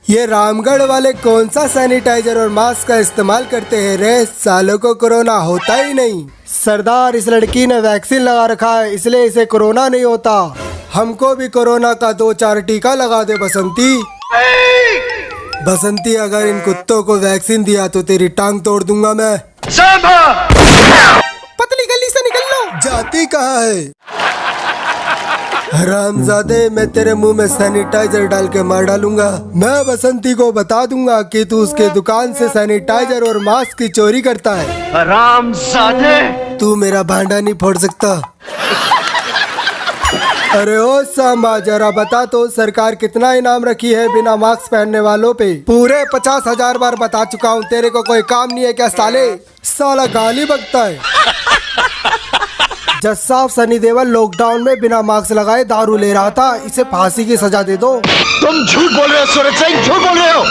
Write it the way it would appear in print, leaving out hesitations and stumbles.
ये रामगढ़ वाले कौन सा सैनिटाइजर और मास्क का इस्तेमाल करते हैं रे? सालों को कोरोना होता ही नहीं। सरदार, इस लड़की ने वैक्सीन लगा रखा है इसलिए इसे कोरोना नहीं होता। हमको भी कोरोना का 2-4 टीका लगा दे बसंती। बसंती, अगर इन कुत्तों को वैक्सीन दिया तो तेरी टांग तोड़ दूंगा मैं। पतली गली से निकल लो। जाती कहाँ है? हरामजादे, मैं तेरे मुंह में सैनिटाइजर डाल के मार डालूंगा। मैं बसंती को बता दूंगा कि तू उसके दुकान से सैनिटाइजर और मास्क की चोरी करता है। हरामजादे, तू मेरा भांडा नहीं फोड़ सकता। अरे ओ सांबा, जरा बता तो सरकार कितना इनाम रखी है बिना मास्क पहनने वालों पे? पूरे 50,000 बार बता चुका हूँ, तेरे को कोई काम नहीं है क्या साले? साला गाली बकता है। जज साहब, सनी देओल लॉकडाउन में बिना मास्क लगाए दारू ले रहा था, इसे फांसी की सजा दे दो। तुम झूठ बोल रहे हो सूरज सिंह, झूठ बोल रहे हो।